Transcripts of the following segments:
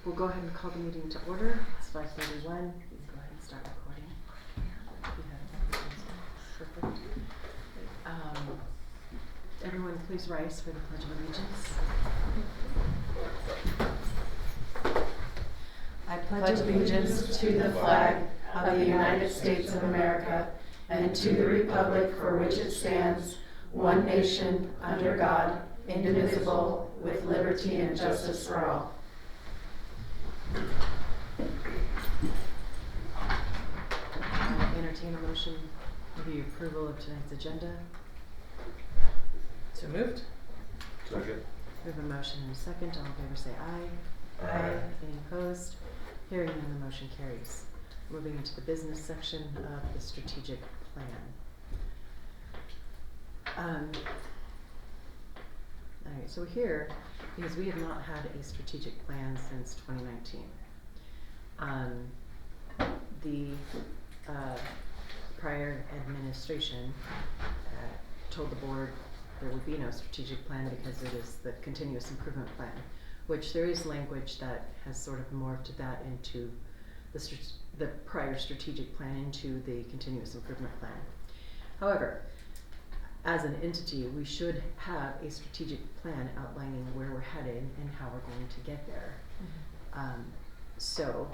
We'll go ahead and call the meeting to order. It's 5:31. You can go ahead and start recording. Perfect. Everyone please rise for the Pledge of Allegiance. I pledge allegiance to the flag of the United States of America and to the republic for which it stands, one nation, under God, indivisible, with liberty and justice for all. I entertain a motion for the approval of tonight's agenda. So moved. Second. We have a motion and a second. All in favor say aye. Aye. Any opposed? Hearing none, the motion carries. Moving into the business section of the strategic plan. Alright, so here, because we have not had a strategic plan since 2019. The prior administration told the board there would be no strategic plan because it is the continuous improvement plan, which there is language that has sort of morphed that into the prior strategic plan into the continuous improvement plan. However, as an entity, we should have a strategic plan outlining where we're headed and how we're going to get there. So,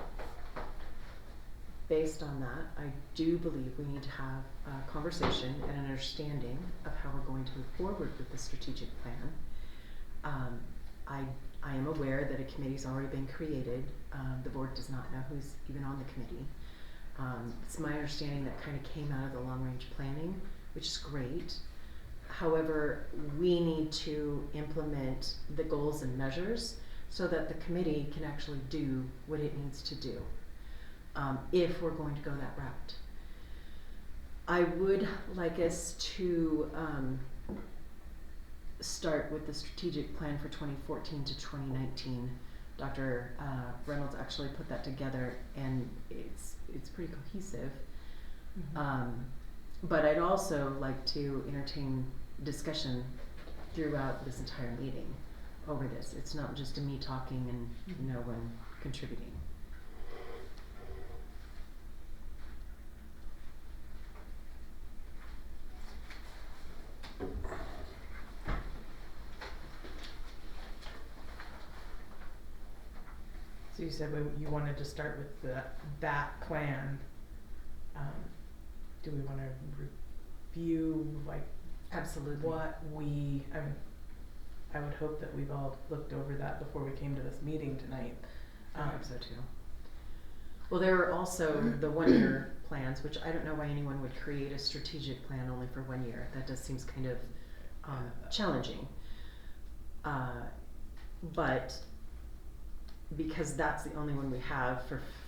based on that, I do believe we need to have a conversation and an understanding of how we're going to move forward with the strategic plan. I am aware that a committee's already been created. The board does not know who's even on the committee. It's my understanding that kind of came out of the long-range planning, which is great. However, we need to implement the goals and measures so that the committee can actually do what it needs to do, if we're going to go that route. I would like us to start with the strategic plan for 2014 to 2019. Dr. Reynolds actually put that together, and it's pretty cohesive. But I'd also like to entertain discussion throughout this entire meeting over this. It's not just me talking and no one contributing. So you said you wanted to start with that plan. Do we want to review Absolutely. what I would hope that we've all looked over that before we came to this meeting tonight. I hope so too. Well, there are also the 1-year plans, which I don't know why anyone would create a strategic plan only for 1 year. That just seems kind of challenging. But because that's the only one we have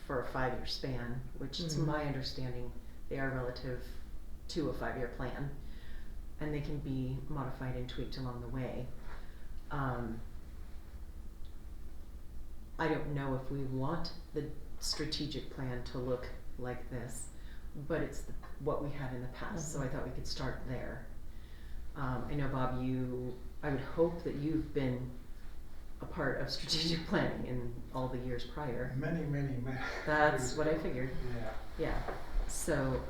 for a 5-year span, which to my understanding, they are relative to a 5-year plan, and they can be modified and tweaked along the way. I don't know if we want the strategic plan to look like this, but it's what we had in the past, so I thought we could start there. I know, Bob, I would hope that you've been a part of strategic planning in all the years prior. Many. That's what I figured. Yeah. Yeah. So,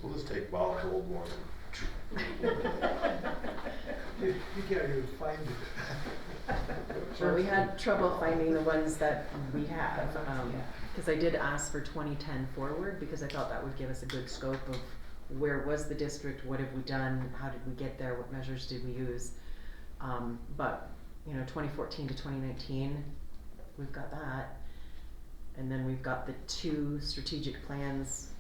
We'll just take Bob's old one. You can't even find it. well, we had trouble finding the ones that we have, because I did ask for 2010 forward because I thought that would give us a good scope of where was the district, what have we done, how did we get there, what measures did we use. But 2014 to 2019, we've got that, and then we've got the 2 strategic plans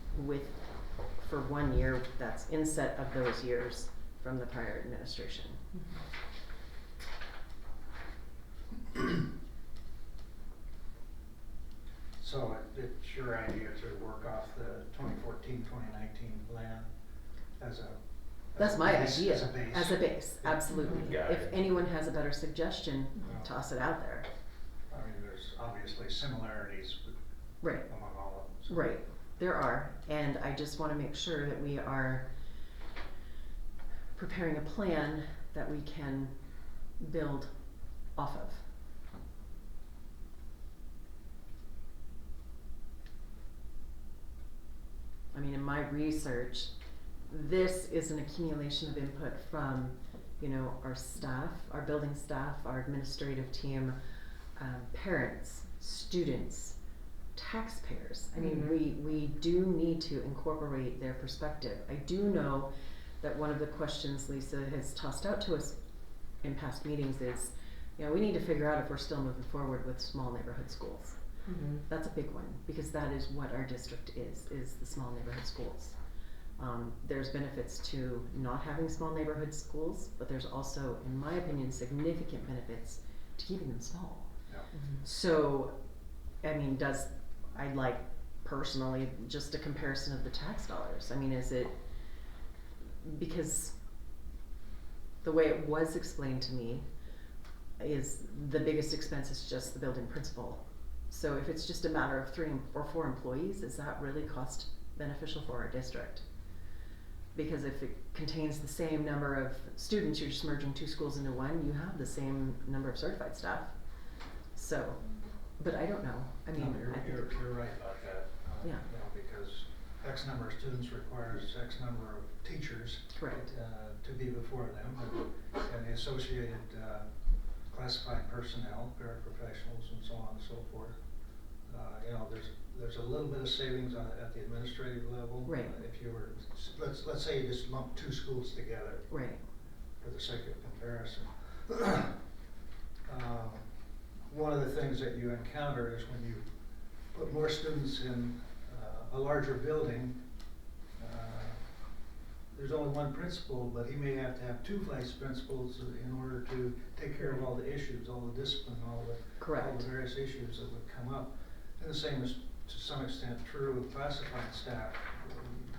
for 1 year that's inset of those years from the prior administration. So it's your idea to work off the 2014-2019 plan That's my idea. As a base. Absolutely. Got If it. anyone has a better suggestion, toss it out there. I mean, there's obviously similarities Right. among all of them. So. Right. There are, and I just want to make sure that we are preparing a plan that we can build off of. research, this is an accumulation of input from, you know, our staff, our building staff, our administrative team, parents, students, taxpayers. I mean, we do need to incorporate their perspective. I do know that one of the questions Lisa has tossed out to us in past meetings is, you know, we need to figure out if we're still moving forward with small neighborhood schools. That's a big one, because that is what our district is the small neighborhood schools. There's benefits to not having small neighborhood schools, but there's also, in my opinion, significant benefits to keeping them small. Yeah. So, I mean, I'd like personally just a comparison of the tax dollars. I mean, is it, because the way it was explained to me is the biggest expense is just the building principal. So if it's just a matter of 3 or 4 employees, is that really cost beneficial for our district? Because if it contains the same number of students, you're just merging 2 schools into one, you have the same number of certified staff. So, but I don't know. I mean, No, you're right about that. Yeah. You know, because X number of students requires X number of teachers. Correct. To be before them, and the associated, classified personnel, paraprofessionals and so on and so forth. You know, there's a little bit of savings at the administrative level. Right. If you were, let's say you just lump 2 schools together right. for the sake of comparison. One of the things that you encounter is when you put more students in a larger building, there's only one principal, but he may have to have 2 vice principals in order to take care of all the issues, all the discipline, all Correct. the various issues that would come up. And the same is to some extent true with classified staff.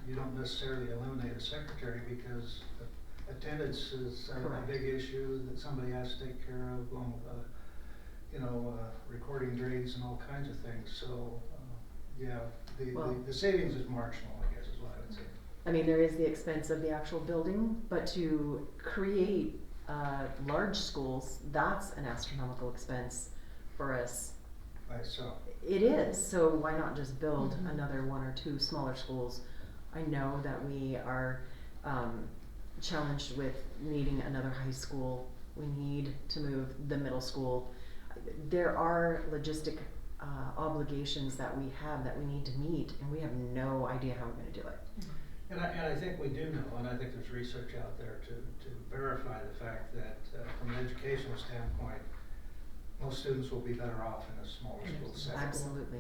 You don't necessarily eliminate a secretary because attendance is Correct. a big issue that somebody has to take care of, along with, you know, recording grades and all kinds of things. So, yeah, the savings is marginal, I guess, is what I would say. I mean, there is the expense of the actual building, but to create large schools, that's an astronomical expense for us. Right, so. It is, so why not just build another 1 or 2 smaller schools? I know that we are challenged with needing another high school. We need to move the middle school. There are logistic obligations that we have that we need to meet, and we have no idea how we're going to do it. And I think we do know, and I think there's research out there to verify the fact that from an educational standpoint, most students will be better off in a smaller school setting. Absolutely.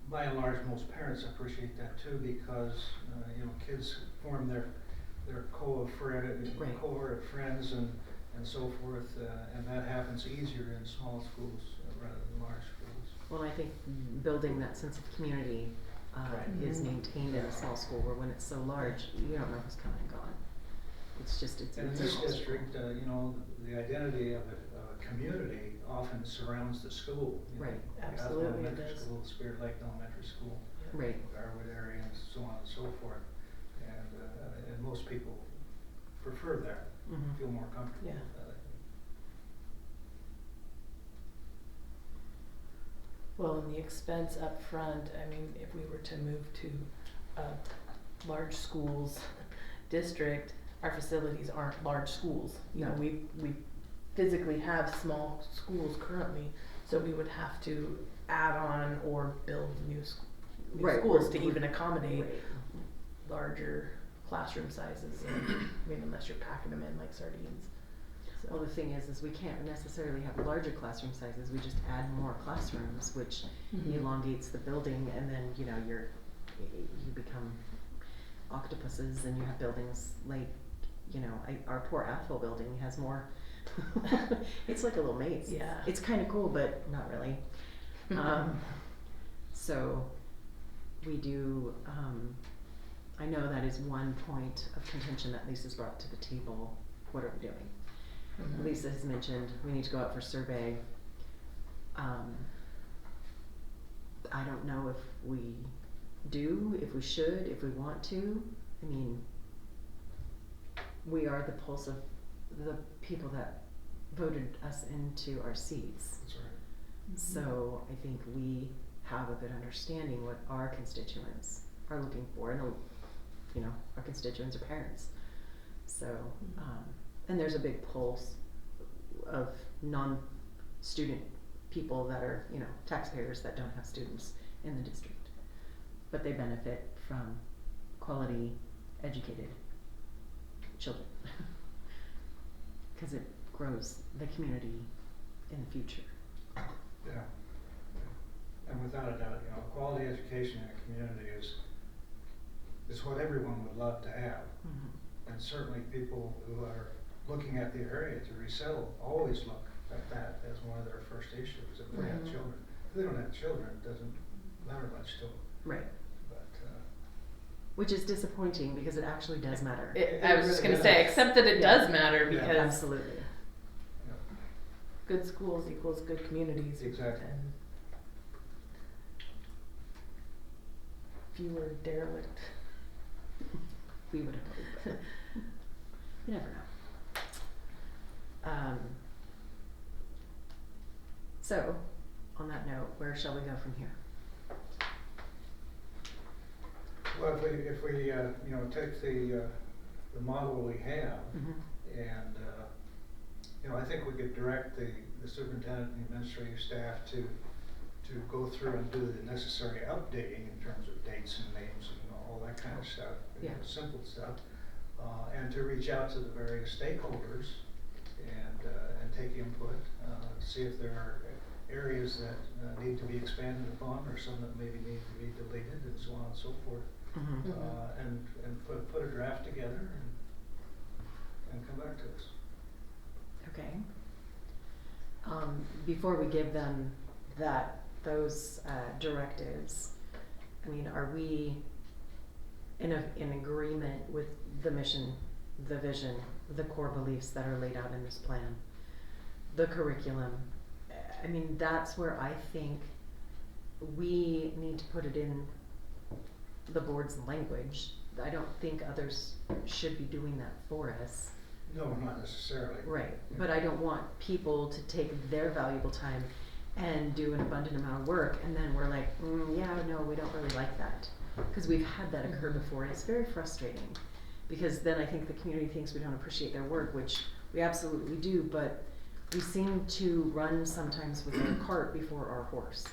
By and large, most parents appreciate that too, because you know, kids form their cohort of friends and so forth, and that happens easier in small schools rather than large schools. Well, I think building that sense of community is maintained in a small school, where when it's so large, you don't know who's coming and gone. It's just, it's And in a this small school. district, you know, the identity of a community often surrounds the school. You know, Right. Gadsden Absolutely, it Elementary does. School, Spirit Lake Elementary School, Right. Garwood area, and so on and so forth. And most people prefer that, feel more comfortable Yeah. with that, I think. Well, and the expense up front, I mean, if we were to move to a large schools district, our facilities aren't large schools. You know, No. we physically have small schools currently, so we would have to add on or build new Right, schools we're- to even accommodate Right. larger classroom sizes. I mean, unless you're packing them in like sardines. So. Well, the thing is we can't necessarily have larger classroom sizes, we just add more classrooms, which elongates the building, and then, you know, you become octopuses, and you have buildings like, you know, our poor Athol building has more, it's like a little maze. Yeah. It's kinda cool, but not really. So, we do, I know that is one point of contention that Lisa's brought to the table. What are we doing? Lisa has mentioned we need to go out for survey. I don't know if we do, if we should, if we want to. I mean, we are the pulse of the people that voted us into our seats. That's right. So I think we have a good understanding what our constituents are looking for, and you know, our constituents are parents. So, and there's a big pulse of non-student people that are, you know, taxpayers that don't have students in the district, but they benefit from quality, educated children, because it grows the community in the future. Yeah. And without a doubt, you know, quality education in a community is what everyone would love to have. Mm-hmm. And certainly people who are looking at the area to resettle always look at that as one of their first issues if they have Mhm. children. If they don't have children, it doesn't matter much to them. Right. But, Which is disappointing because it actually does matter. I was just gonna say, except that it Yeah. does matter Yeah. because Absolutely. you know, good schools equals good communities. Exactly. And fewer derelict. We would hope, but you never know. So, on that note, where shall we go from here? well, if we you know, take the model we have, Mm-hmm. and you know, I think we could direct the superintendent and the administrative staff to go through and do the necessary updating in terms of dates and names and all that kind of stuff, you know, Yeah. simple stuff, and to reach out to the various stakeholders and take input, see if there are areas that need to be expanded upon or some that maybe need to be deleted and so on and so forth, Mm-hmm. and put a draft together and come back to us. Okay. Before we give them those directives, I mean, are we in agreement with the mission, the vision, the core beliefs that are laid out in this plan, the curriculum? I mean, that's where I think we need to put it in the board's language. I don't think others should be doing that for us. No, not necessarily. Right, but I don't want people to take their valuable time and do an abundant amount of work, and then we're like, yeah, no, we don't really like that. Because we've had that occur before, and it's very frustrating. Because then I think the community thinks we don't appreciate their work, which we absolutely do, but we seem to run sometimes with our cart before our horse.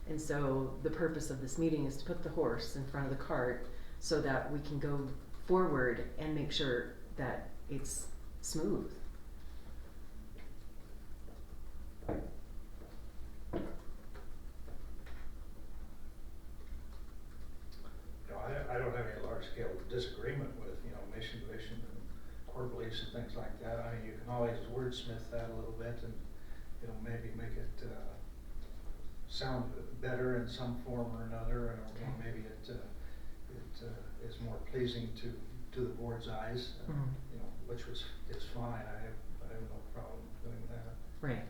And so the purpose of this meeting is to put the horse in front of the cart so that we can go forward and make sure that it's smooth. You know, I don't have any large scale disagreement with, you know, mission, vision, and core beliefs and things like that. I mean, you can always wordsmith that a little bit and, you know, maybe make it sound better in some form or another, or you know, maybe it is more pleasing to the board's eyes, Mhm. you know, which is fine. I have no problem doing that. Right,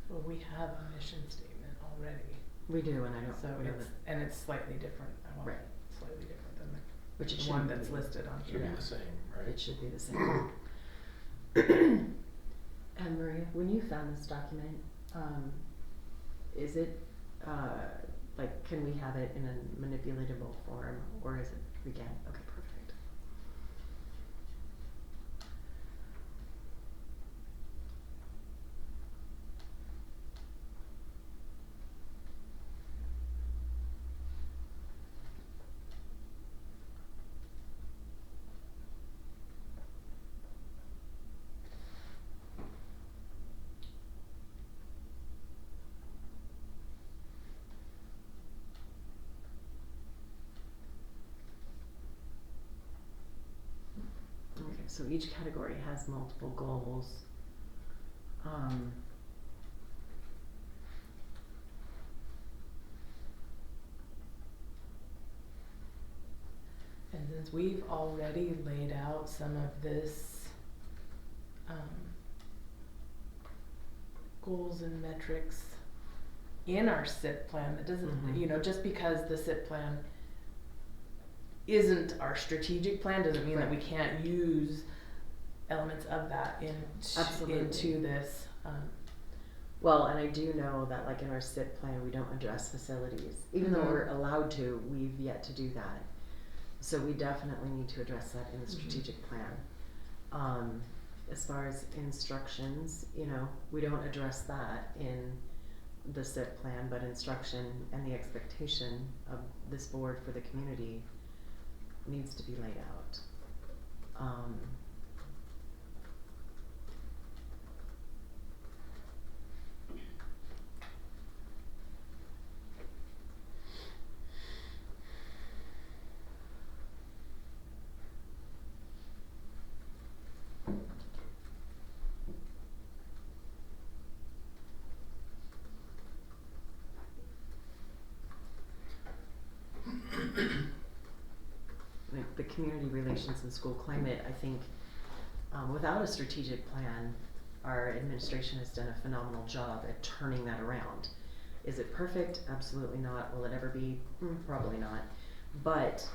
Well, we have a mission statement already, we do, and I don't, so we don't, it's slightly different. I want Right. slightly different than which it the should one be. that's listed on Should here. be the same, right? It should be the same. And Maria, when you found this document, is it, like, can we have it in a manipulatable form, or is it, we can, okay, perfect. Okay, so each category has multiple goals. And since we've already laid out some of this, goals and metrics in our SIP plan, that doesn't, Mhm. you know, just because the SIP plan isn't our strategic plan, doesn't mean that we can't use elements of that Absolutely. into this. Well, and I do know that like in our SIP plan, we don't address facilities. Even though we're allowed to, we've yet to do that. So we definitely need to address that in the strategic plan. As far as instructions, you know, we don't address that in the SIP plan, but instruction and the expectation of this board for the community needs to be laid out. Like the community relations and school climate, I think, without a strategic plan, our administration has done a phenomenal job at turning that around. Is it perfect? Absolutely not. Will it ever be? Probably not. But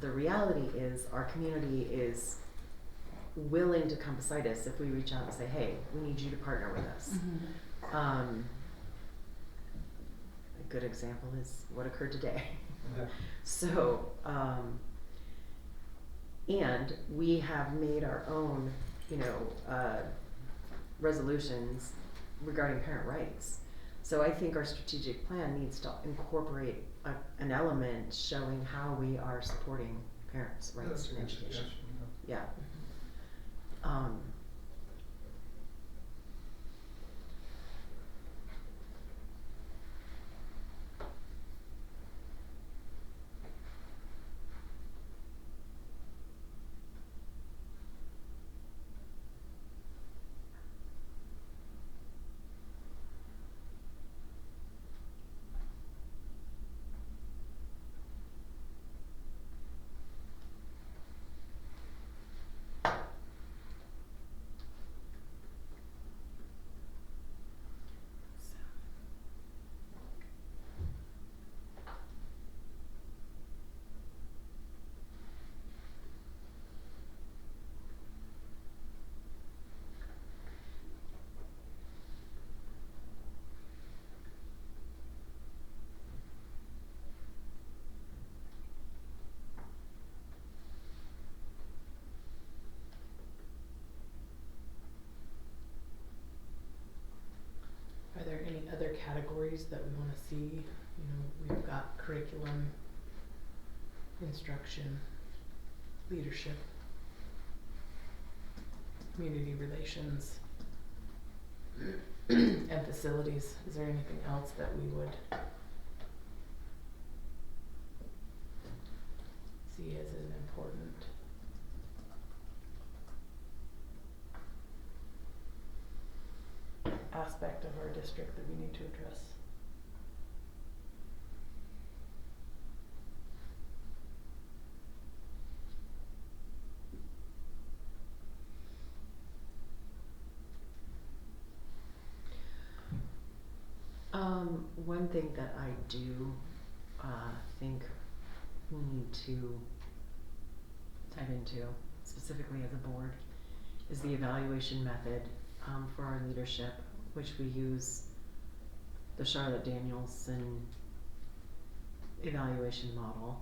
the reality is our community is willing to come beside us if we reach out and say, hey, we need you to partner with us. A good example is what occurred today. Yeah. So, and we have made our own, you know, resolutions regarding parent rights. So I think our strategic plan needs to incorporate an element showing how we are supporting parents' rights That's a in good education. suggestion, Yeah. Are there any other categories that we wanna see? You know, we've got curriculum, instruction, leadership, community relations, and facilities. Is there anything else that we would see as an important aspect of our district that we need to address? One thing that I do think we need to dive into, specifically as a board, is the evaluation method for our leadership, which we use the Charlotte Danielson evaluation model.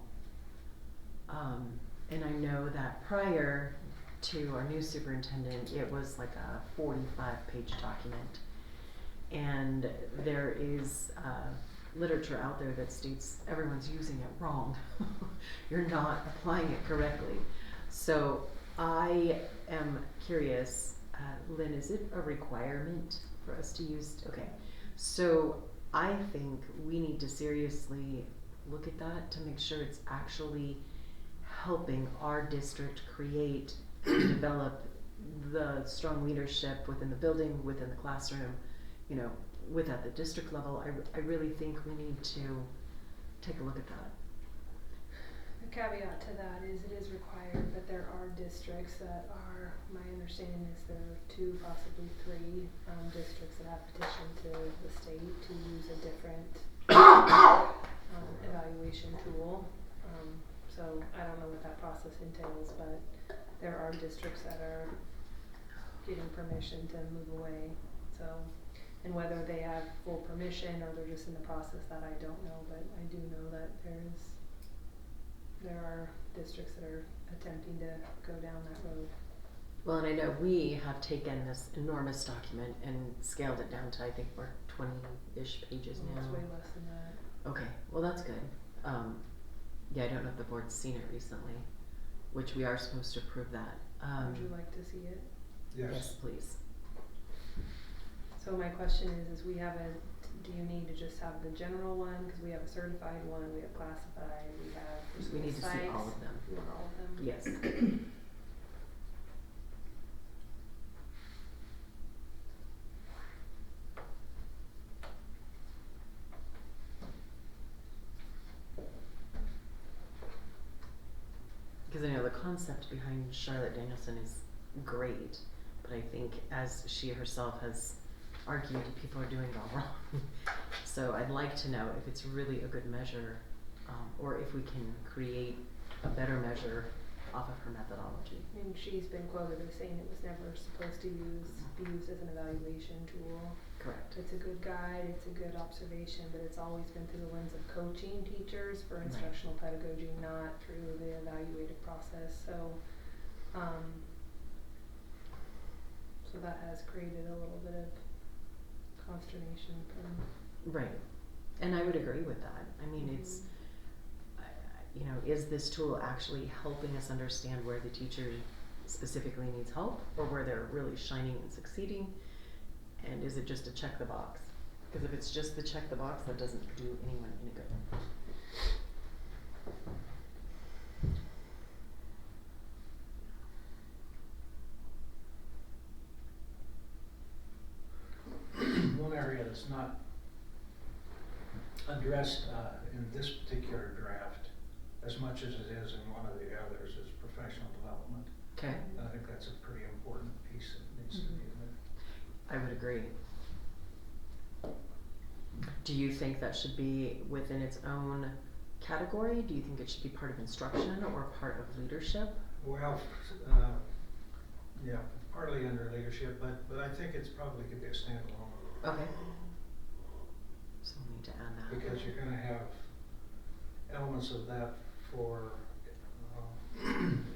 And I know that prior to our new superintendent, it was like a 45-page document. And there is literature out there that states everyone's using it wrong. You're not applying it correctly. So I am curious, Lynn, is it a requirement for us to use? Okay, so I think we need to seriously look at that to make sure it's actually helping our district create and develop the strong leadership within the building, within the classroom, you know, at the district level. I really think we need to take a look at that. The caveat to that is it is required, but there are districts that are, my understanding is there are 2, possibly 3 districts that have petitioned to the state to use a different evaluation tool. So I don't know what that process entails, but there are districts that are getting permission to move away. So And whether they have full permission or they're just in the process, that I don't know, but I do know that there are districts that are attempting to go down that road. Well, and I know we have taken this enormous document and scaled it down to, I think we're 20-ish pages Well, now. it's way less than that. Okay, well that's good. Yeah, I don't know if the board's seen it recently, which we are supposed to approve that. Would you like to see it? Yes, please. So my question is do you need to just have the general one, cause we have a certified one, we have classified, we have for We school need to see sites. all of them. You want all of them? Yes. Because I know the concept behind Charlotte Danielson is great, but I think as she herself has argued, people are doing it all wrong. So I'd like to know if it's really a good measure, or if we can create a better measure off of her methodology. And she's been quoted as saying it was never supposed to be used as an evaluation tool. Correct. It's a good guide, it's a good observation, but it's always been through the lens of coaching teachers for Right. instructional pedagogy, not through the evaluative process. So that has created a little bit of consternation from. Right. And I would agree with that. I mean, it's, you know, is this tool actually helping us understand where the teacher specifically needs help, or where they're really shining and succeeding? And is it just a check the box? Because if it's just the check the box, that doesn't do anyone any good. One area that's not addressed in this particular draft as much as it is in one of the others is professional development. Okay. I think that's a pretty important piece that needs to be in there. I would agree. Do you think that should be within its own category? Do you think it should be part of instruction or part of leadership? Well, yeah, partly under leadership, but I think it's probably could be a standalone. Okay. So we'll need to add that. Because you're gonna have elements of that for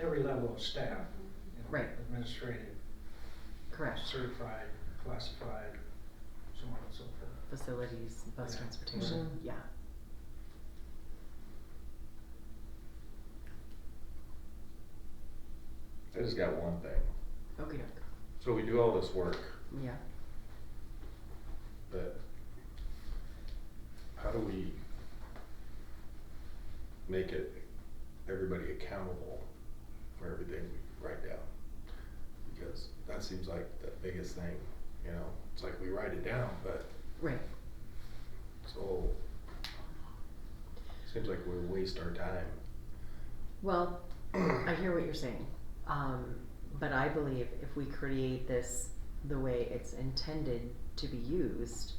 every level of staff. You know, Right. Administrative, Correct. certified, classified, so on and so forth. Facilities, bus Yeah. transportation, Mhm. yeah. I just got one thing. Okay. So we do all this work, Yeah. but how do we make it, everybody accountable for everything we write down? Because that seems like the biggest thing, you know, it's like we write it down, but Right. so seems like we waste our time. Well, I hear what you're saying. But I believe if we create this the way it's intended to be used,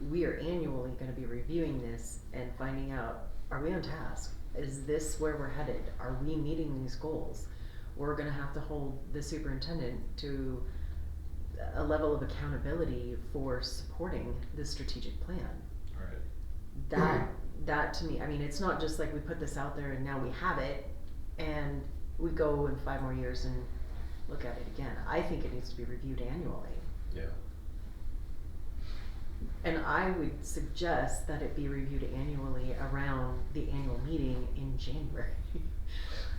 we are annually going to be reviewing this and finding out, are we on task? Is this where we're headed? Are we meeting these goals? We're going to have to hold the superintendent to a level of accountability for supporting the strategic plan. Right. That to me, I mean, it's not just like we put this out there and now we have it and we go in 5 more years and look at it again. I think it needs to be reviewed annually. Yeah. And I would suggest that it be reviewed annually around the annual meeting in January.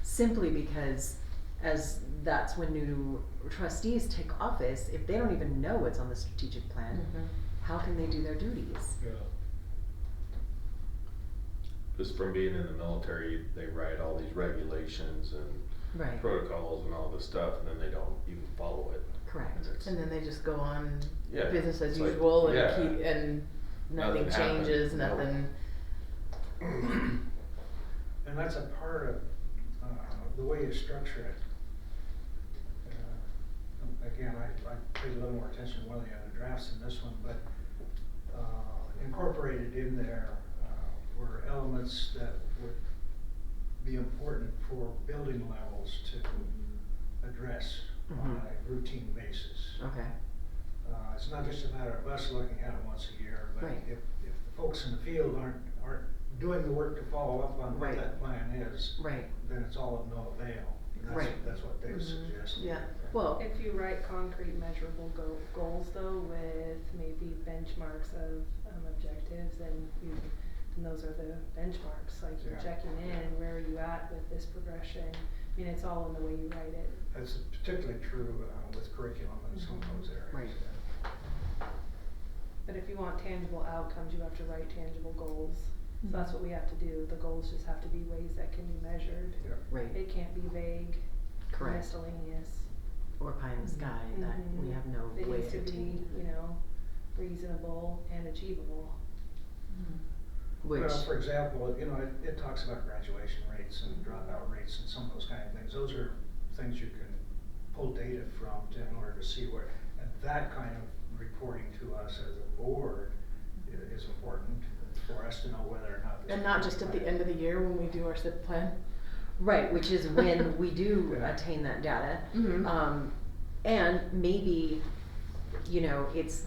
Simply because as that's when new trustees take office, if they don't even know what's on the strategic plan, Mhm. how can they do their duties? Yeah. Just from being in the military, they write all these regulations and Right, protocols and all this stuff, and then they don't even follow it. correct. And it's- And then they just go on Yeah, business as it's like- usual and yeah. and nothing Nothing happened. changes, No. nothing. And that's a part of the way you structure it. Again, I paid a little more attention to one of the other drafts in this one, but incorporated in there were elements that would be important for building levels to address on Mhm. a routine basis. Okay. It's not just a matter of us looking at it once a year, but Right. if the folks in the field aren't doing the work to follow up on what Right. that plan is, Right. then it's all of no avail. And Right. that's what Dave Mhm. suggested. Yeah. Well, If you write concrete measurable goals though, with maybe benchmarks of objectives, and those are the benchmarks, like you're Yeah. checking in, where are you at with this progression? I mean, it's all in the way you write it. That's particularly true with curriculum in some of those areas. Right. But if you want tangible outcomes, you have to write tangible goals. So that's what we have to do. The goals just have to be ways that can be measured. Yeah. right, It can't be vague, correct. miscellaneous. Or pie in the sky, that we Mhm. have no It way needs to to be, attain. reasonable and achievable. Which, Well, for example, it talks about graduation rates and dropout rates and some of those kind of things. Those are things you can pull data from in order to see where, and that kind of reporting to us as a board is important for us to know whether or not. And not just at the end of the year when we do our SIP plan. right, which is when we do Yeah. attain that data. Mhm. And maybe, it's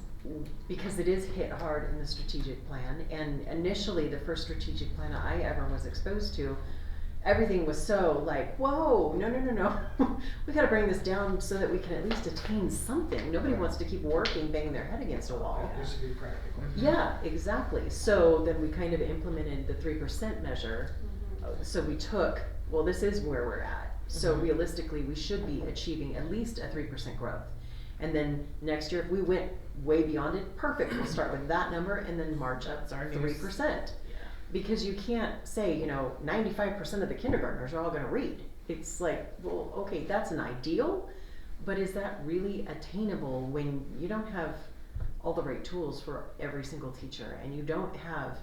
because it is hit hard in the strategic plan, and initially, the first strategic plan I ever was exposed to, everything was so like, whoa, no, we gotta bring this down so that we can at least attain something. Nobody Right. wants to keep working, banging their head against a wall. It needs to be practical. Yeah, exactly. So then we kind of implemented the 3% measure. So we took, well, this is where we're at. So Mhm. realistically, we should be achieving at least a 3% growth. And then next year, if we went way beyond it, perfect, we'll start with that number and then march up That's our new 3%. Yeah. Because you can't say, 95% of the kindergartners are all gonna read. It's like, well, okay, that's an ideal, but is that really attainable when you don't have all the right tools for every single teacher, and you don't have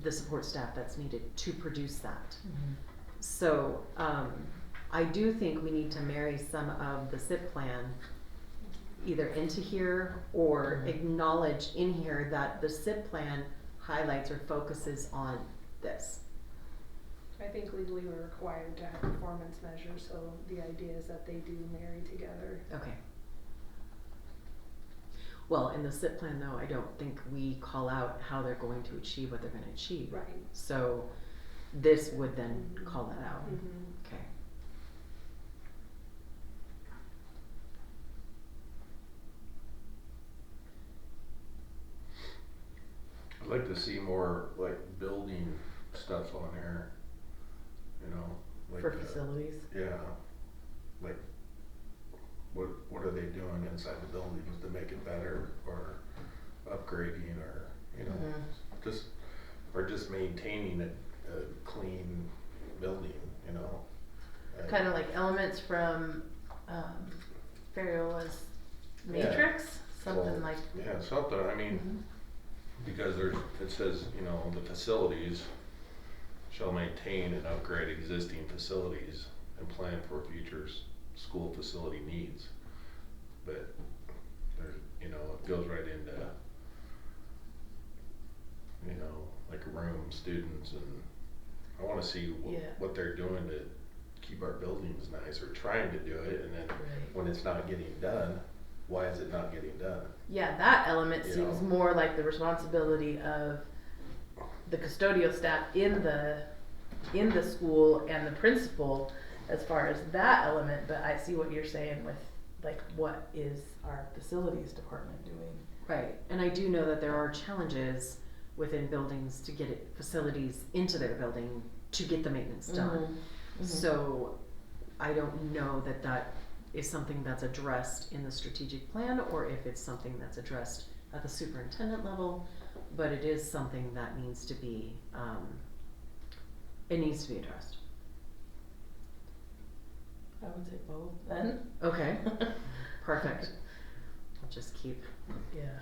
the support staff that's needed to produce that? Mhm. So, I do think we need to marry some of the SIP plan either into here or Mhm. acknowledge in here that the SIP plan highlights or focuses on this. I think legally we're required to have performance measures, so the idea is that they do marry together. Okay. Well, in the SIP plan though, I don't think we call out how they're going to achieve what they're gonna achieve. Right. So this would then call that out. Mhm. Okay. I'd like to see more like building stuff on there, like. For facilities. Yeah, like, what are they doing inside the buildings to make it better, or upgrading, or, Mhm. just maintaining a clean building, Kind of like elements from Fariola's Matrix, something Well, like. Yeah, something, I mean, Mhm. because it says, the facilities shall maintain and upgrade existing facilities and plan for future school facility needs. But there's, it goes right into, like room, students, and I wanna see Yeah. what they're doing to keep our buildings nice, or trying to do it, and then Right. when it's not getting done, why is it not getting done? Yeah, that element You seems know. more like the responsibility of the custodial staff in the school and the principal as far as that element, but I see what you're saying with like what is our facilities department doing? Right, and I do know that there are challenges within buildings to get facilities into their building to get the maintenance done. Mhm. So I don't know that that is something that's addressed in the strategic plan, or if it's something that's addressed at the superintendent level, but it is something that needs to be, it needs to be addressed. I would say both then. Okay, perfect. I'll just keep, Yeah.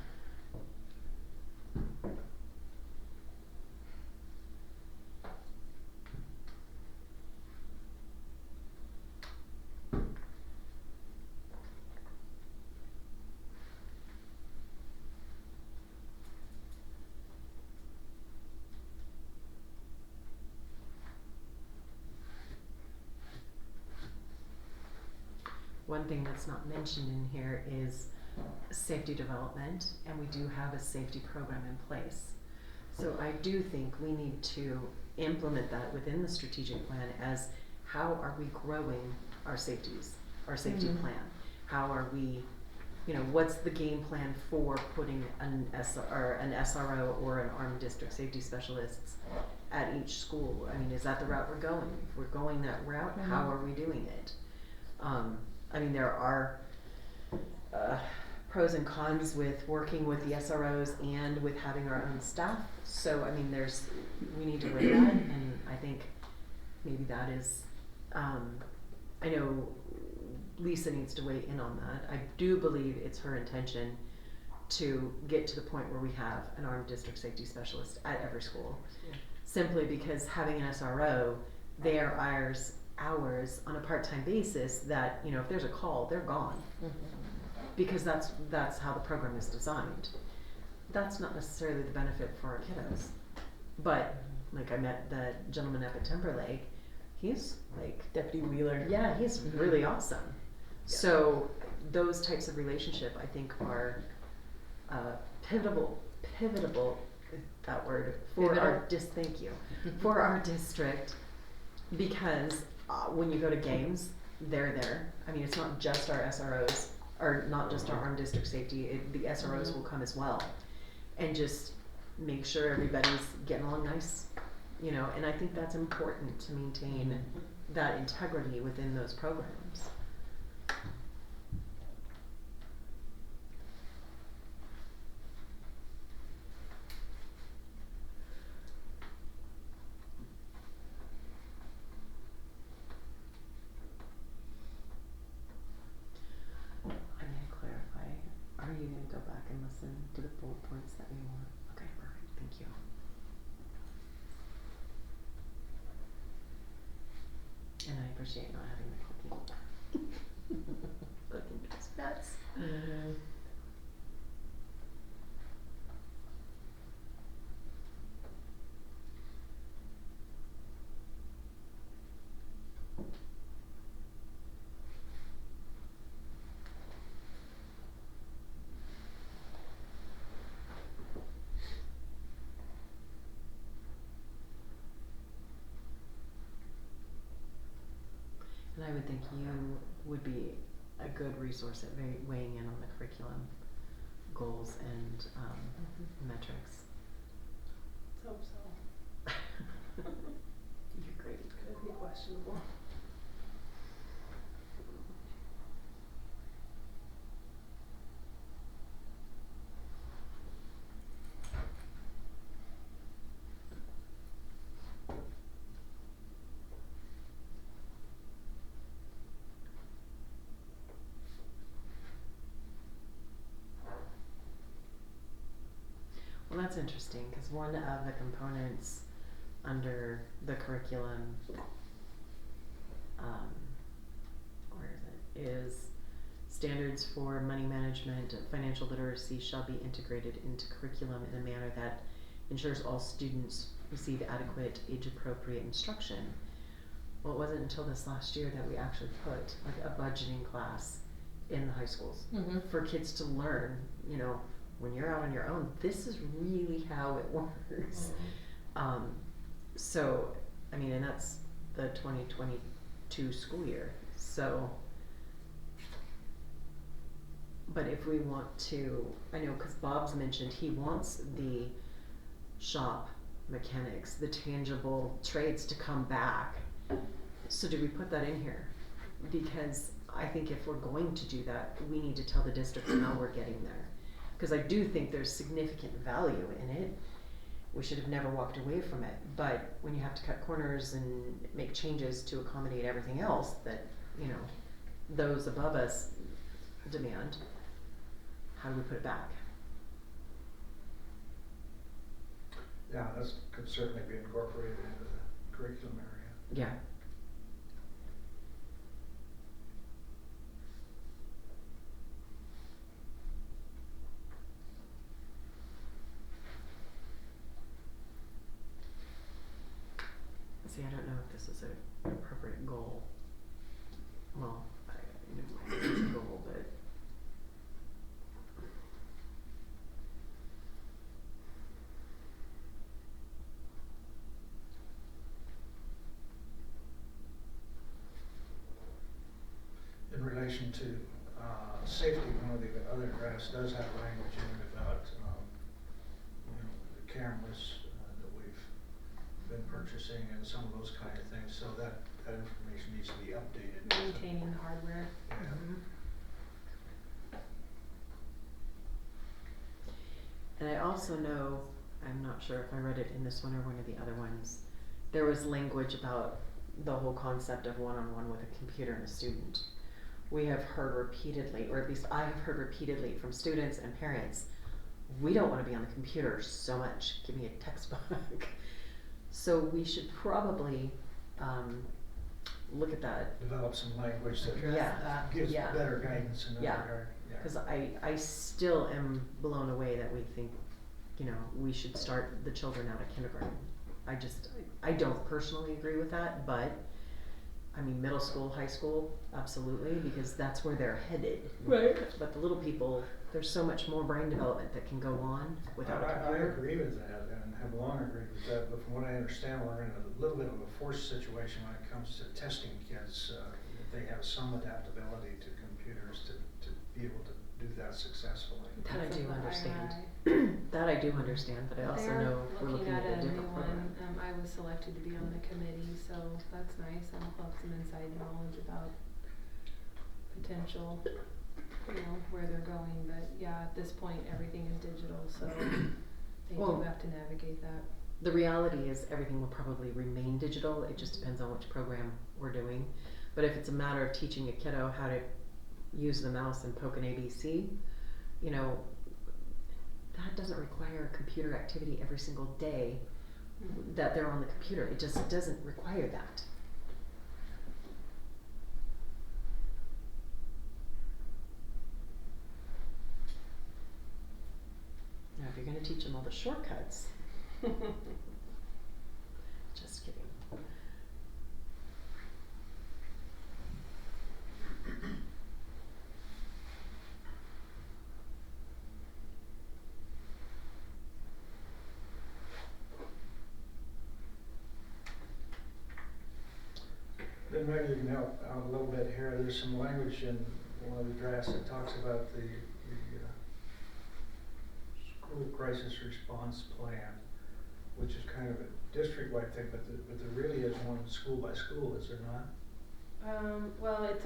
one thing that's not mentioned in here is safety development, and we do have a safety program in place. So I do think we need to implement that within the strategic plan as how are we growing our safety Mhm. plan? How are we, what's the game plan for putting an SRO or an armed district safety specialists at each school? I mean, is that the route we're going? If we're going that route, how Mhm. are we doing it? I mean, there are pros and cons with working with the SROs and with having our own staff. So, I mean, we need to weigh that, and I think maybe that is, I know Lisa needs to weigh in on that. I do believe it's her intention to get to the point where we have an armed district safety specialist at every school. Simply because having an SRO, they are hours on a part-time basis that, if there's a call, they're gone. Because that's how the program is designed. That's not necessarily the benefit for our kiddos. But, like, I met the gentleman up at Timberlake, he's like, Deputy Wheeler. yeah, he's really awesome. So those types of relationship, I think, are pivotable, that word, for our thank you, for our district, because when you go to games, they're there. I mean, it's not just our SROs, or not just our armed district safety, the SROs will come as well. And just make sure everybody's getting along nice, and I think that's important to maintain that integrity within those programs. I need to clarify, are you gonna go back and listen to the bullet points that we want? Okay, perfect, thank you. And I appreciate not having the cooking drives nuts. Mhm. And I would think you would be a good resource at weighing in on the curriculum goals and metrics. Let's hope so. You're great. Could be questionable. Well, that's interesting, because one of the components under the curriculum, where is it, is standards for money management and financial literacy shall be integrated into curriculum in a manner that ensures all students receive adequate age-appropriate instruction. Well, it wasn't until this last year that we actually put like a budgeting class in the high schools for kids to learn, when you're out on your own, this is really how it works. So, I mean, and that's the 2022 school year. So, but if we want to, I know, because Bob's mentioned he wants the shop mechanics, the tangible trades to come back. So do we put that in here? Because I think if we're going to do that, we need to tell the district how we're getting there. Because I do think there's significant value in it. We should have never walked away from it. But when you have to cut corners and make changes to accommodate everything else that, those above us demand, how do we put it back? Yeah, that could certainly be incorporated into the curriculum area. Yeah. See, I don't know if this is an appropriate goal. Well, it's a goal, but relation to, safety, one of the other drafts does have language in it about, the cameras, that we've been purchasing and some of those kind of things, so that information needs to be updated. Maintaining the hardware. Yeah. And I also know, I'm not sure if I read it in this one or one of the other ones, there was language about the whole concept of one-on-one with a computer and a student. We have heard repeatedly, or at least I have heard repeatedly from students and parents, we don't want to be on the computer so much, give me a textbook. So we should probably look at that. Develop some language that Yeah. gives Yeah. better guidance in that Yeah. regard. Yeah. Because I still am blown away that we think, we should start the children out at kindergarten. I don't personally agree with that, but, middle school, high school, absolutely, because that's where they're headed. Right. But the little people, there's so much more brain development that can go on without a I computer. agree with that and have long agreed with that, but from what I understand, we're in a little bit of a forced situation when it comes to testing kids. They have some adaptability to computers to be able to do that successfully. That I Because do of the understand. II. That I do understand, but I also They're know we're looking at a new different program. one. I was selected to be on the committee, so that's nice. I'll have some inside knowledge about potential, where they're going. But yeah, at this point, everything is digital, so they Well, do have to navigate that. The reality is everything will probably remain digital, it just depends on which program we're doing. But if it's a matter of teaching a kiddo how to use the mouse and poke an ABC, that doesn't require computer activity every single day that they're on the computer. It just doesn't require that. Now, if you're gonna teach them all the shortcuts, just kidding. Then maybe you can help out a little bit here. There's some language in one of the drafts that talks about the school crisis response plan, which is kind of a district-wide thing, but there really is one school by school, is there not? Well, it's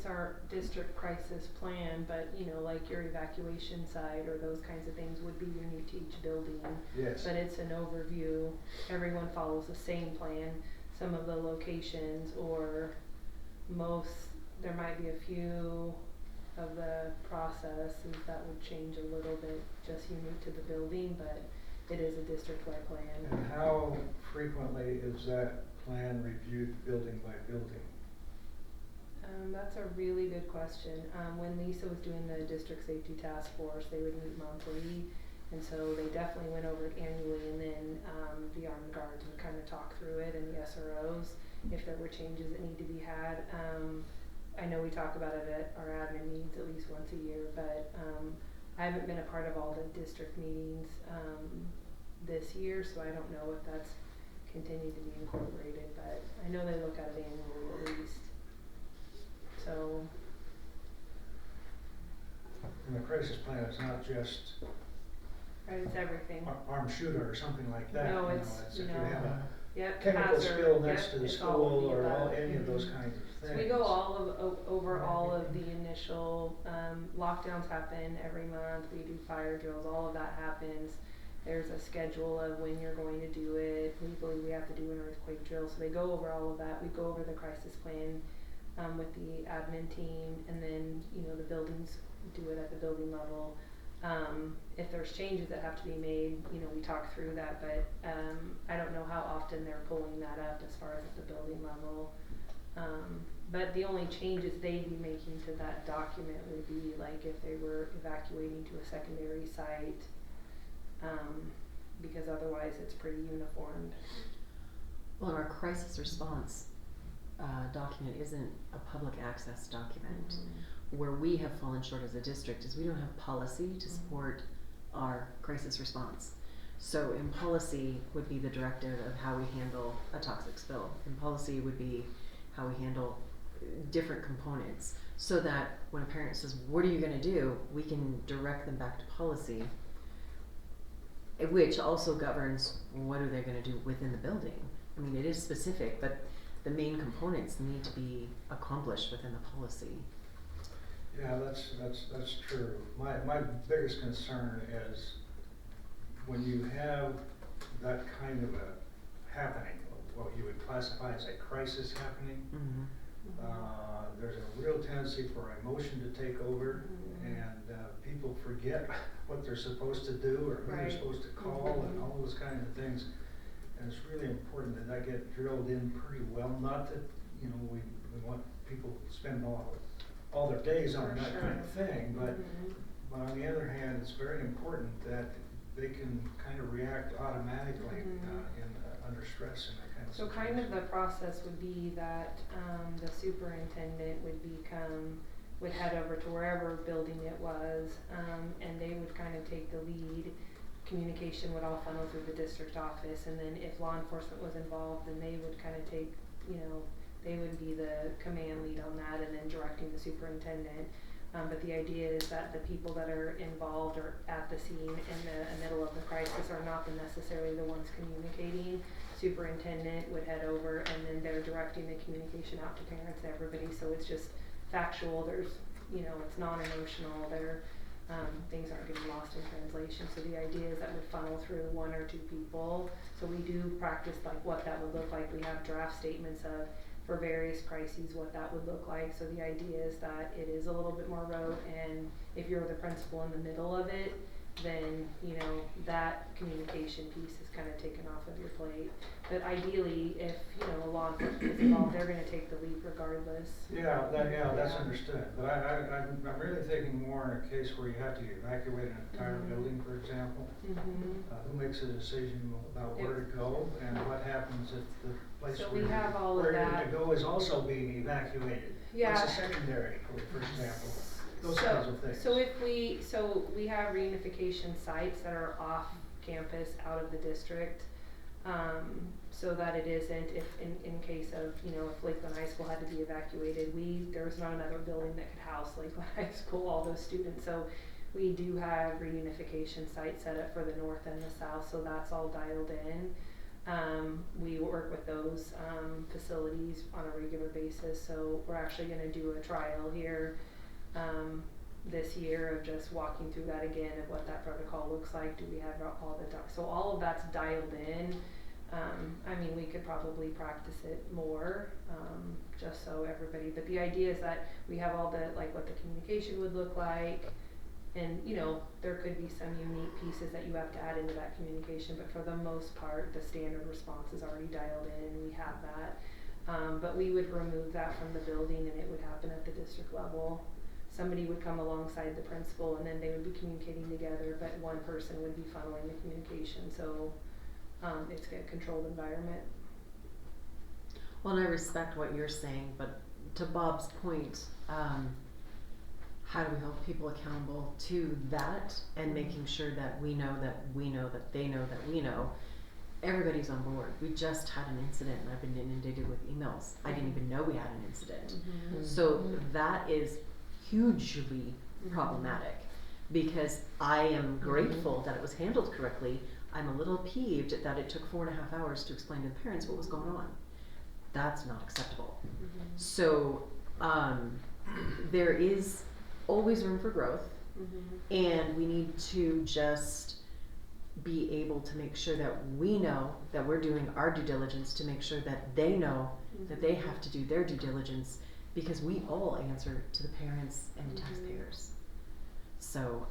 our district crisis plan, but like your evacuation side or those kinds of things would be unique to each building. Yes. But it's an overview. Everyone follows the same plan. Some of the locations or there might be a few of the processes that would change a little bit, just unique to the building, but it is a district-wide plan. And how frequently is that plan reviewed building by building? That's a really good question. When Lisa was doing the district safety task force, they would meet monthly, and so they definitely went over it annually, and then the armed guards would kind of talk through it, and the SROs, if there were changes that need to be had. I know we talk about it at our admin meetings at least once a year, but I haven't been a part of all the district meetings this year, so I don't know if that's continued to be incorporated, but I know they look at it annually at least. So. And the crisis plan is not just Right, it's everything. armed shooter or something like that. No, you it's, know, if you you know, have a Yep, chemical hazard, spill next yep, to the it's all of school the or above. any of those Mhm. kinds of things. So we go over all of the initial, lockdowns happen every month, we do fire drills, all of that happens. There's a schedule of when you're going to do it, legally we have to do an earthquake drill, so they go over all of that, we go over the crisis plan, with the admin team, and then, the buildings do it at the building level. If there's changes that have to be made, we talk through that, but, I don't know how often they're pulling that up as far as at the building level. But the only changes they'd be making to that document would be like if they were evacuating to a secondary site, because otherwise it's pretty uniformed. Well, our crisis response document isn't a public access document. Mm-hmm. Where we have fallen short as a district is we don't have policy to support our crisis response. So in policy would be the directive of how we handle a toxic spill. In policy would be how we handle different components, so that when a parent says, what are you gonna do, we can direct them back to policy, which also governs what are they gonna do within the building. I mean, it is specific, but the main components need to be accomplished within the policy. Yeah, that's true. My biggest concern is when you have that kind of a happening, what you would classify as a crisis happening, there's a real tendency for emotion to take over, and people forget what they're supposed to do or who they're supposed to call and all those kinds of things. And it's really important that that get drilled in pretty well. Not that, you know, we want people to spend all their days on that kind of thing, but on the other hand, it's very important that they can kind of react automatically under stress and that kind of So situation. kind of the process would be that the superintendent would head over to wherever building it was, and they would kind of take the lead. Communication would all funnel through the district office, and then if law enforcement was involved, then they would kind of take, you know, they would be the command lead on that, and then directing the superintendent. But the idea is that the people that are involved or at the scene in the middle of the crisis are not necessarily the ones communicating. Superintendent would head over, and then they're directing the communication out to parents and everybody, so it's just factual. There's, you know, it's non-emotional. Things aren't getting lost in translation. So the idea is that would funnel through one or two people. So we do practice like what that would look like. We have draft statements of, for various crises, what that would look like. So the idea is that it is a little bit more rote, and if you're the principal in the middle of it, then, you know, that communication piece is kind of taken off of your plate. But ideally, if, you know, a law enforcement is involved, they're going to take the lead regardless. That's understood. But I'm really thinking more in a case where you have to evacuate an entire building, for example. Who makes a decision about where to go, and what happens if the place So where we have all of where you're that. to go is also being evacuated? Yeah. What's a secondary, for example? Those kinds of things. So we have reunification sites that are off campus, out of the district, so that it isn't, if in case of, you know, if Lakeland High School had to be evacuated, there was not another building that could house Lakeland High School, all those students. So we do have reunification sites set up for the north and the south, so that's all dialed in. We work with those facilities on a regular basis, so we're actually going to do a trial here this year of just walking through that again of what that protocol looks like. Do we have all the so all of that's dialed in. I mean, we could probably practice it more, just so everybody, but the idea is that we have all the, like, what the communication would look like, and, you know, there could be some unique pieces that you have to add into that communication, but for the most part, the standard response is already dialed in, and we have that. But we would remove that from the building, and it would happen at the district level. Somebody would come alongside the principal, and then they would be communicating together, but one person would be funneling the communication, so it's a controlled environment. Well, and I respect what you're saying, but to Bob's point, how do we hold people accountable to that, and making sure that we know that we know that they know that we know everybody's on board. We just had an incident, and I've been inundated with emails. I didn't even know we had an incident. So that is hugely problematic, because I am grateful that it was handled correctly. I'm a little peeved that it took 4.5 hours to explain to the parents what was going on. That's not acceptable. So there is always room for growth, and we need to just be able to make sure that we know that we're doing our due diligence to make sure that they know that they have to do their due diligence, because we all answer to the parents and the taxpayers. So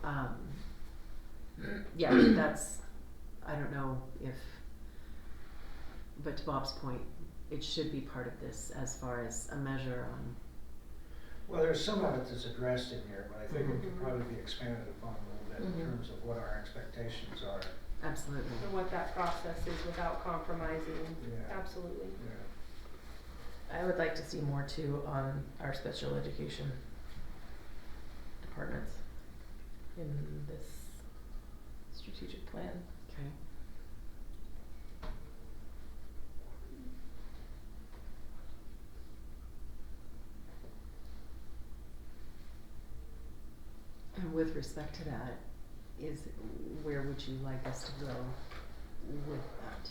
yeah, that's, I don't know if, but to Bob's point, it should be part of this as far as a measure on. Well, there's some of it that's addressed in here, but I think it could probably be expanded upon a little bit in terms of what our expectations are. Absolutely. And what that process is without compromising. Yeah. Absolutely. Yeah. I would like to see more too on our special education departments in this strategic plan. Okay. respect to that, is where would you like us to go with that?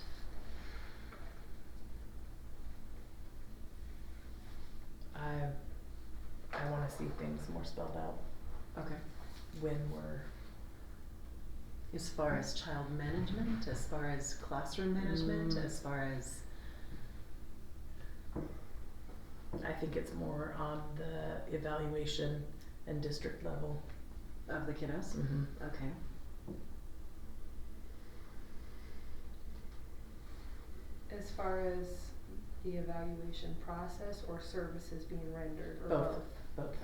I wanna see things more spelled out Okay. when we're, As far as child management, as far as classroom management, Mm. as far as, I think it's more on the evaluation and district level. of the kiddos? Okay. As far as the evaluation process or services being rendered, or Both. both? Both.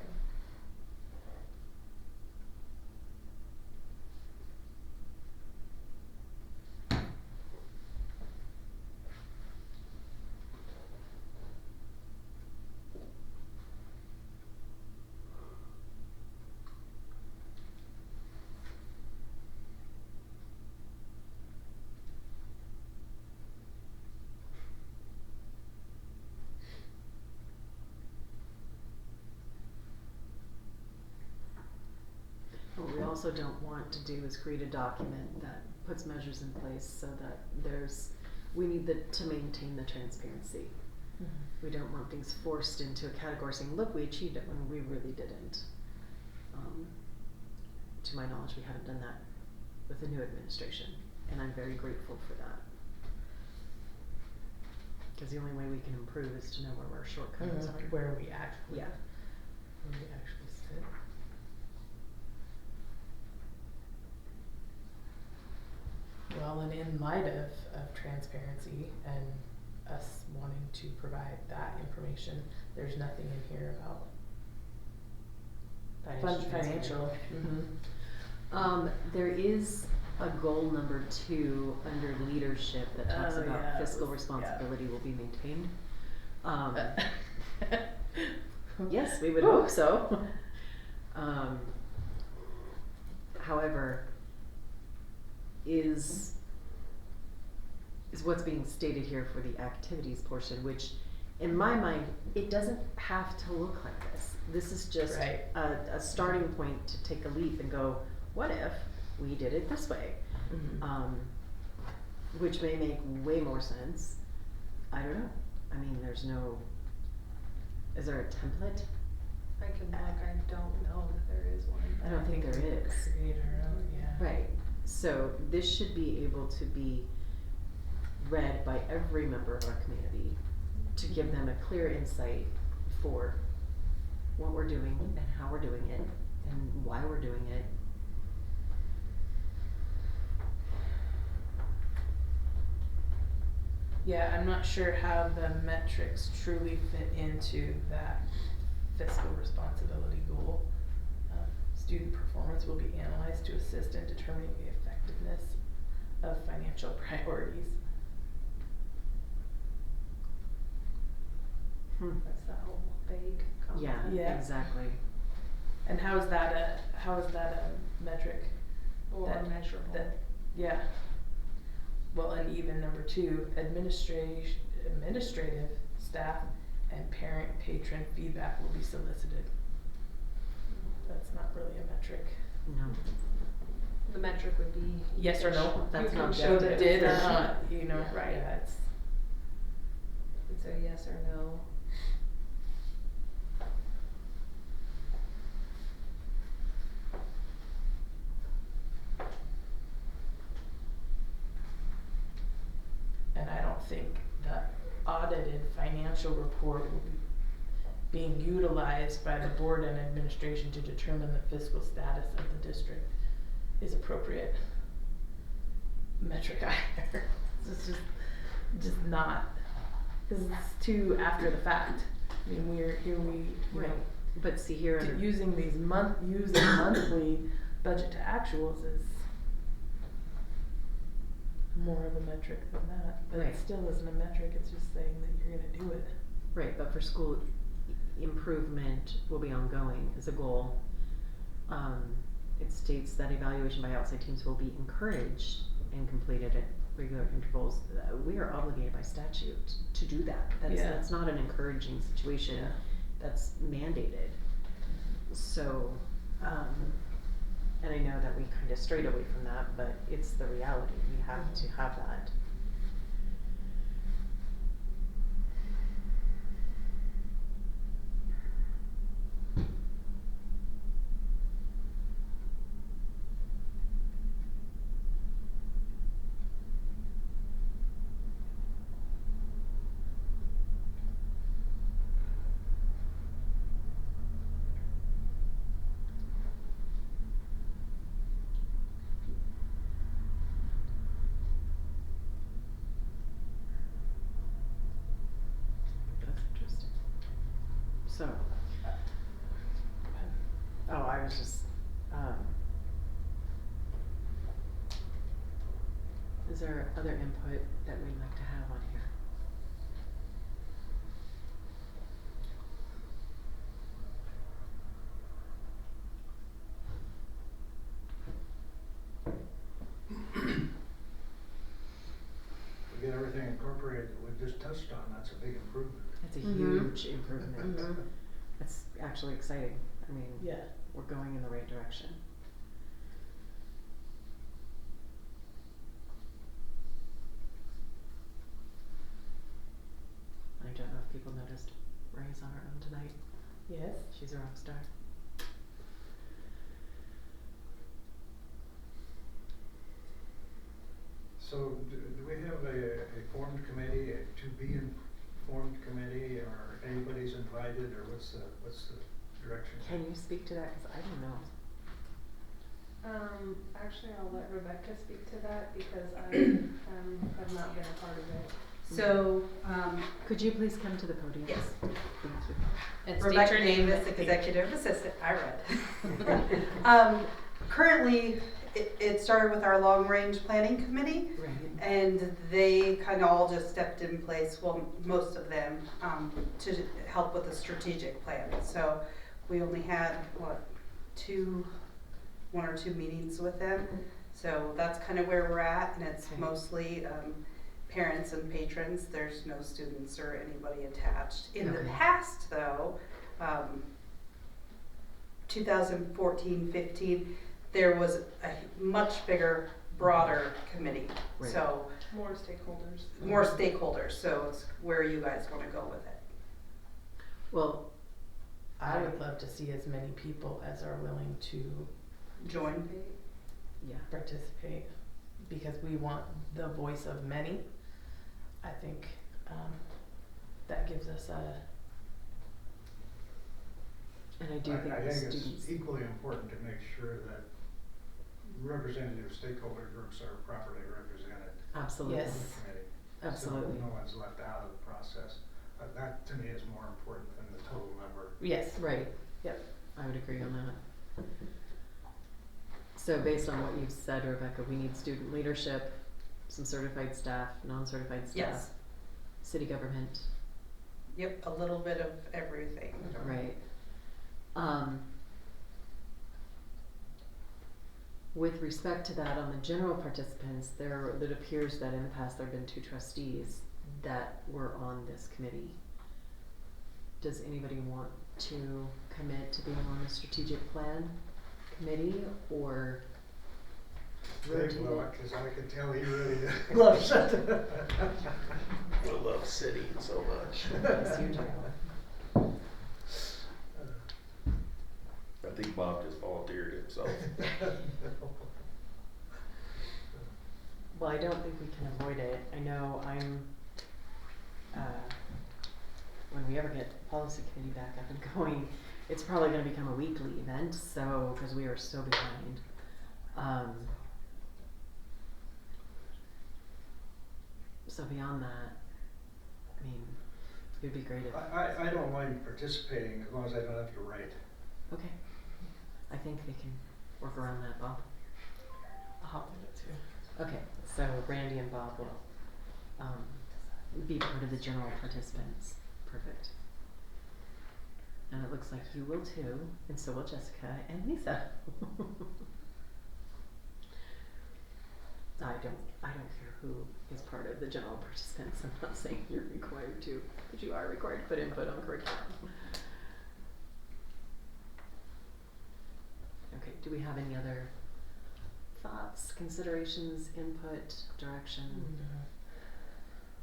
What we also don't want to do is create a document that puts measures in place so that we need to maintain the transparency. We don't want things forced into a category saying, look, we achieved it when we really didn't. To my knowledge, we haven't done that with the new administration, and I'm very grateful for that. Cause the only way we can improve is to know where our shortcomings are. Where we actually, Yeah. where we actually sit. Well, and in light of transparency and us wanting to provide that information, there's nothing in here about financial. There is a goal number 2 under leadership that talks Oh, about yeah, fiscal yeah. responsibility will be maintained. Yes, Yes, we would hope so. However, is what's being stated here for the activities portion, which in my mind, it doesn't have to look like this. This is just Right. a starting point to take a leap and go, what if we did it this way? Which may make way more sense. I don't know. I mean, is there a template? I can look, I don't know that there is one. I don't think there we could is. create our own, yeah. Right, so this should be able to be read by every member of our community to give them a clear insight for what we're doing and how we're doing it and why we're doing it. Yeah, I'm not sure how the metrics truly fit into that fiscal responsibility goal. Student performance will be analyzed to assist in determining the effectiveness of financial priorities. That's that whole vague concept. Yeah, Yeah. exactly. And how is that a metric? Or that- measurable. That, yeah. Well, and even number 2, administrative staff and parent patron feedback will be solicited. That's not really a metric. No, The metric would be. Yes or no? That's you not can show objective. that Did or it's- not, you know, Yeah. right, yeah, it's, It's a yes or no. and I don't think the audited financial report will be being utilized by the board and administration to determine the fiscal status of the district is appropriate metric either. It's just not, cause it's too after the fact. I mean, you right, know, but see here under, using monthly budget to actuals is more of a metric than that, but Right. it still isn't a metric, it's just saying that you're gonna do it. right, but for school improvement will be ongoing as a goal. It states that evaluation by outside teams will be encouraged and completed at regular intervals. We are obligated by statute to do that. Yeah. That's not an encouraging situation. Yeah. That's mandated. So, And I know that we kind of strayed away from that, but it's the reality, we have to have that. That's interesting. So, oh, I was just, is there other input that we'd like to have on here? We get everything incorporated that we just touched on, that's a big improvement. It's a Mhm. huge improvement. Mhm. It's actually exciting. I mean, Yeah. we're going in the right direction. I don't know if people noticed Ray's on her own tonight. Yes. She's a rock star. So do we have a formed committee, a to be informed committee, or anybody's invited, or what's the direction? Can you speak to that? 'Cause I don't know. Actually, I'll let Rebecca speak to that because I have not been a part of it. So, Could you please come to the podium? yes, Thank you. And state Rebecca your name. Davis, Executive Assistant, I read. Currently, it started with our Long Range Planning Committee, Right. and they kind of all just stepped in place, well, most of them, to help with the strategic plan. So we only had, one or two meetings with them. So that's kind of where we're at, and it's Okay. mostly parents and patrons. There's no students or anybody attached. In the Okay. past, though, 2014-15, there was a much bigger, broader committee. Right. So More stakeholders. more stakeholders. So it's where you guys want to go with it. Well, I would love to see as many people as are willing to Join. yeah. participate, because we want the voice of many. I think that gives us a, And I do think I the think students. it's equally important to make sure that representative stakeholder groups are properly represented Absolutely. in the Yes. committee. Absolutely. So no one's left out of the process. That to me is more important than the total number. yes. Right. Yep. I would agree on that. So based on what you've said, Rebecca, we need student leadership, some certified staff, non-certified staff, Yes. city government, Yep. A little bit of everything. right? With respect to that, on the general participants, it appears that in the past there have been 2 trustees that were on this committee. Does anybody want to commit to being on the strategic plan committee or Dave rotate will, it? because I could tell he really loves it. I love city so much. Yes, you do. I think Bob just volunteered himself. Well, I don't think we can avoid it. I know when we ever get the policy committee back up and going, it's probably gonna become a weekly event, so, cause we are so behind. So beyond that, I mean, it'd be great if, I don't mind participating as long as I don't have to write. okay. I think they can work around that, Bob. I'll hop in it too. Okay, so Randy and Bob will, be part of the general participants. Perfect. And it looks like you will too, and so will Jessica and Lisa. I don't care who is part of the general participants. I'm not saying you're required to, but you are required to put input on curriculum. Okay, do we have any other thoughts, considerations, input, direction?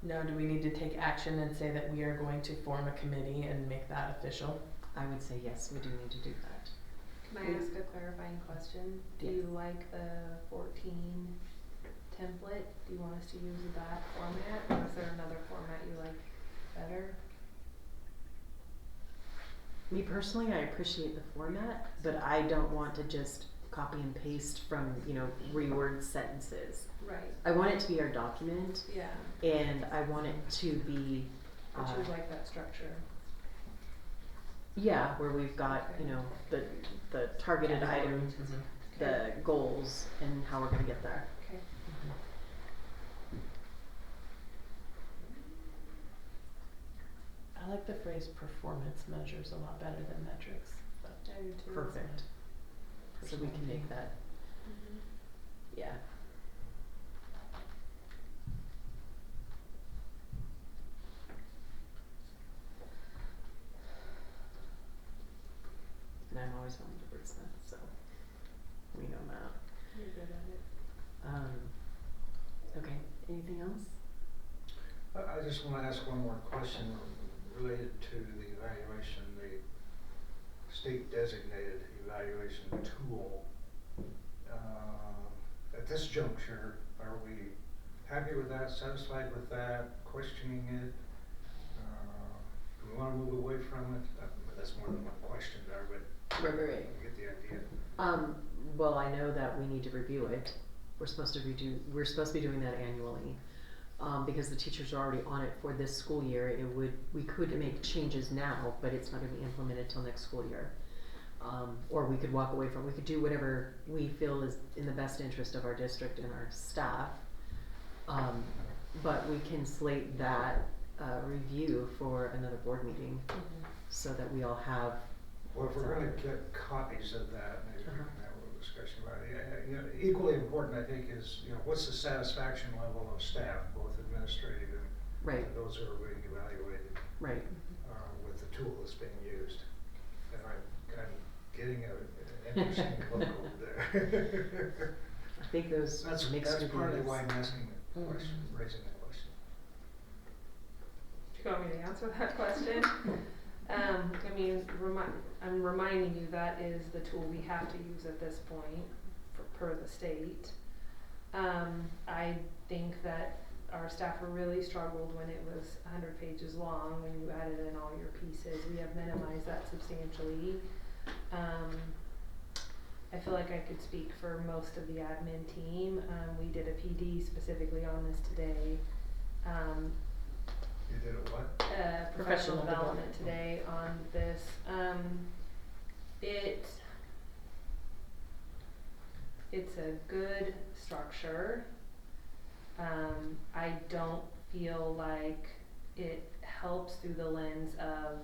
No, do we need to take action and say that we are going to form a committee and make that official? I would say yes, we do need to do that. Can I ask a clarifying question? Do Yes. you like the 14 template? Do you want us to use that format, or is there another format you like better? Me personally, I appreciate the format, but I don't want to just copy and paste from, reword sentences. Right. I want it to be our document, Yeah. and I want it to be, But you like that structure. yeah, where we've got, Okay. the targeted items, the goals, and how we're gonna get there. Okay. I like the phrase performance measures a lot better than metrics, but I do too. Perfect. So we can make that, Mhm. yeah. And I'm always wanting to wordsmith, so we know that. You're good at it. Okay, anything else? I just wanna ask one more question related to the evaluation, the state designated evaluation tool. At this juncture, are we happy with that, satisfied with that, questioning it? Do we wanna move away from it? That's more than one question there, but Right. you get the idea. Well, I know that we need to review it. We're supposed to be doing that annually. Because the teachers are already on it for this school year, we could make changes now, but it's not gonna be implemented till next school year. Or we could walk away from, we could do whatever we feel is in the best interest of our district and our staff. But we can slate that, review for another board meeting, so that we all have. Well, if we're gonna get copies of that, maybe we Uh-huh. can have a little discussion about it. Equally important, I think, is, what's the satisfaction level of staff, both administrative and Right, those who are being evaluated, right. with the tool that's being used. And I'm getting an interesting look over there. I think those That's mixed partly reviews. why I'm asking the question, raising that question. Do you want me to answer that question? I'm reminding you that is the tool we have to use at this point per the state. I think that our staff really struggled when it was 100 pages long, when you added in all your pieces. We have minimized that substantially. I feel like I could speak for most of the admin team. We did a PD specifically on this today. You did a what? Professional development today on this. It's a good structure. I don't feel like it helps through the lens of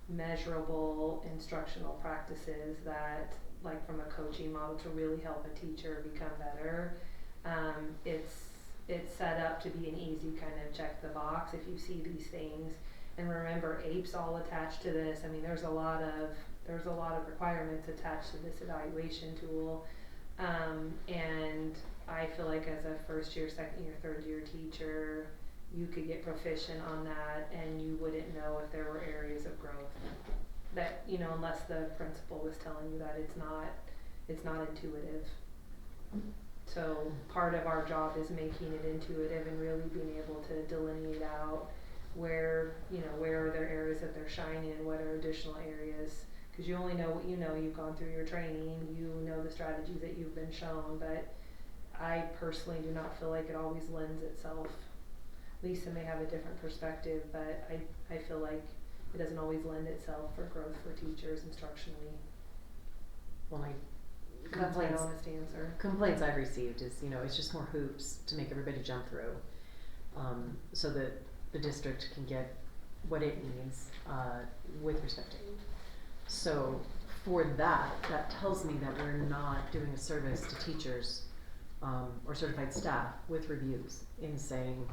measurable instructional practices that, like from a coaching model, to really help a teacher become better. It's set up to be an easy kind of check the box if you see these things. And remember, APE's all attached to this. I mean, there's a lot of requirements attached to this evaluation tool. And I feel like as a first year, second year, third year teacher, you could get proficient on that and you wouldn't know if there were areas of growth that, unless the principal was telling you that it's not intuitive. So part of our job is making it intuitive and really being able to delineate out where are there areas that they're shining and what are additional areas. Because you only know what you know. You've gone through your training, you know the strategies that you've been shown, but I personally do not feel like it always lends itself. Lisa may have a different perspective, but I feel like it doesn't always lend itself for growth for teachers instructionally. Well, That's my honest answer. complaints I've received is, it's just more hoops to make everybody jump through, so that the district can get what it needs, with respect to. So for that tells me that we're not doing a service to teachers, or certified staff with reviews in saying,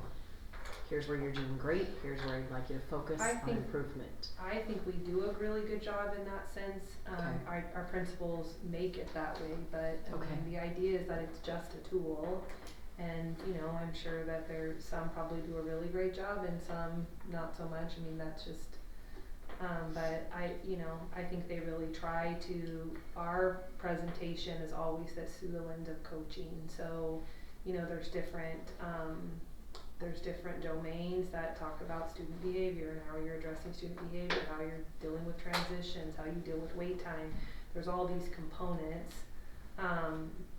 here's where you're doing great, here's where I'd like you to focus I on think- improvement. I think we do a really good job in that sense. Okay. Our principals make it that way, but I Okay. mean, the idea is that it's just a tool. And, you know, I'm sure that some probably do a really great job and some not so much. I mean, that's just, but I think they really try to, our presentation is always this through the lens of coaching. So, you know, there's different domains that talk about student behavior and how you're addressing student behavior, how you're dealing with transitions, how you deal with wait time. There's all these components.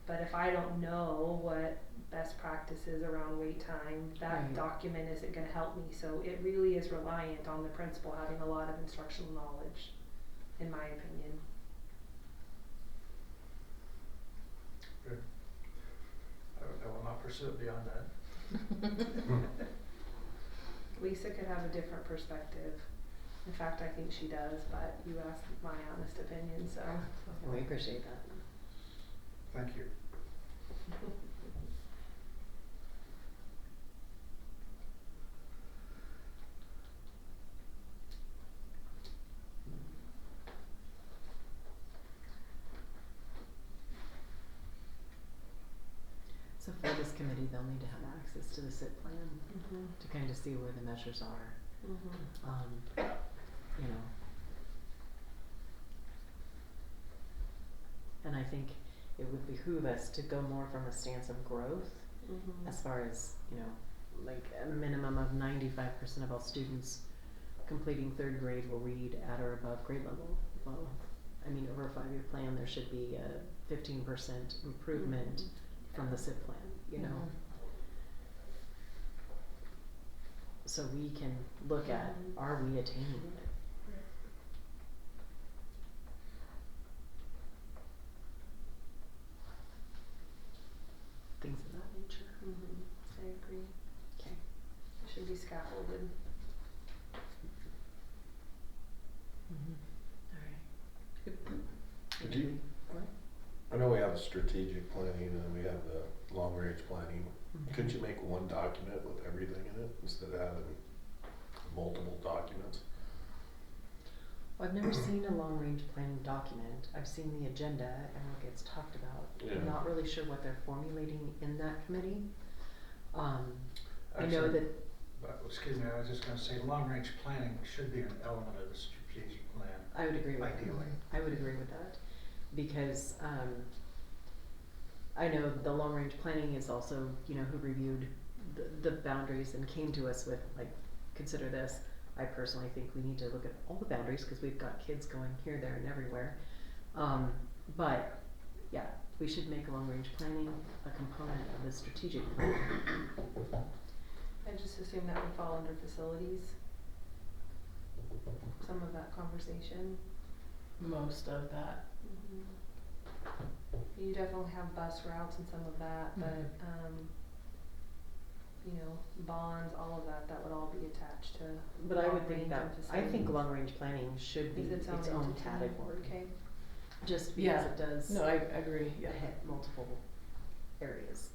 But if I don't know what best practices around wait time, that Right. document isn't gonna help me. So it really is reliant on the principal having a lot of instructional knowledge, in my opinion. Good. I will not pursue it beyond that. Lisa could have a different perspective. In fact, I think she does, but you asked my honest opinion, so. And we appreciate that. Thank you. So for this committee, they'll need to have access to the SIP plan Mhm. to kind of see where the measures are, Mhm. you know. And I think it would behoove us to go more from a stance of growth Mhm. as far as, you know, like a minimum of 95% of all students completing third grade will read at or above grade level. Well, I mean, over a 5-year plan, there should be a 15% improvement from the SIP plan, you know. Mhm. So we can look at, Mhm. are we attaining it? Things of that nature. Mhm. I agree. Okay. It should be scaffolded. Alright. Could you- What? I know we have strategic planning and then we have the long range planning. Mhm. Couldn't you make one document with everything in it instead of having multiple documents? Well, I've never seen a long-range planning document. I've seen the agenda and what gets talked about. Yeah. I'm not really sure what they're formulating in that committee. I know Actually, that, excuse me, I was just gonna say, long-range planning should be an element of the strategic plan, I would agree with that. ideally. I would agree with that, because, I know the long-range planning is also, you know, who reviewed the boundaries and came to us with, like, consider this. I personally think we need to look at all the boundaries, cause we've got kids going here, there, and everywhere. But, yeah, we should make long-range planning a component of the strategic plan. I just assume that would fall under facilities. Some of that conversation. Most of that. You definitely have bus routes and some of that, but, you know, bonds, all of that, that would all be attached to But I would think long-range that, and I think facilities. long-range planning should be Is its its own entity. category, Okay. just because Yeah. it does No, I agree, yeah. hit multiple areas.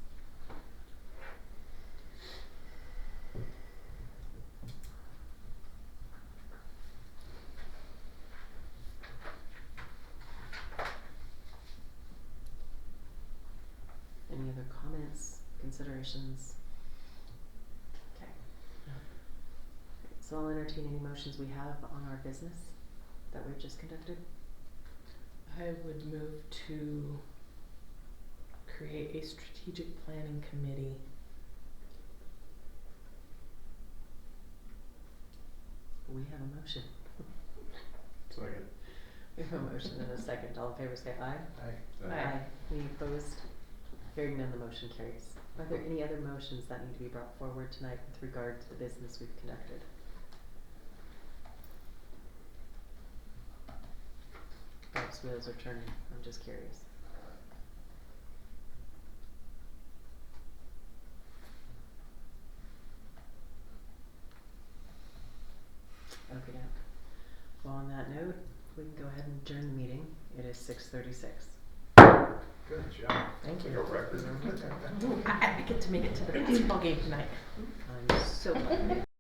Any other comments, considerations? Okay. So I'll entertain any motions we have on our business that we've just conducted. I would move to create a strategic planning committee. We have a motion. Second. We have a motion and a second. All in favor say aye. Aye. Any opposed? Hearing none, the motion carries. Are there any other motions that need to be brought forward tonight with regard to the business we've conducted? Bob's wheels are turning. I'm just curious. Okay. Well, on that note, we can go ahead and adjourn the meeting. It is 6:36. Good job. Thank Like you. a record. I get to make it to the basketball game tonight. I was so fun.